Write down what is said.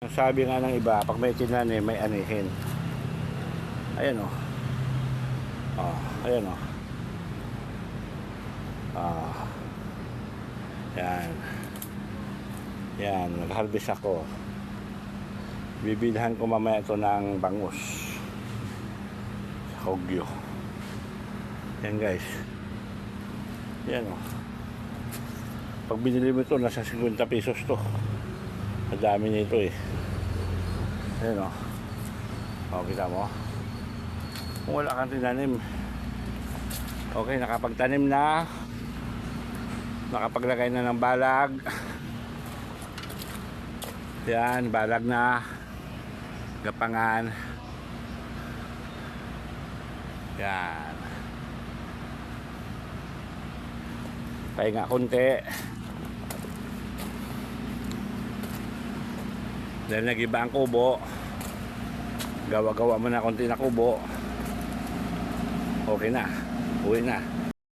Ang sabi nga ng iba, pag may tinanim, may anihin. Ayan o. Ayan o. Yan. Yan, nag-harvest ako. Bibilhan ko mamaya ito ng bangus. Hogyo. Yan guys. Yan o. Pag binili mo ito, nasa 50 pesos to. Madami nito eh. Ayan o. Kita mo. Kung wala kang tinanim, okay, nakapagtanim na, nakapaglagay na ng balag. Yan, balag na, gapangan. Yan. Pahinga konti. Dahil nag-iba ang kubo, gawa-gawa mo na konti na kubo, okay na, uwi na.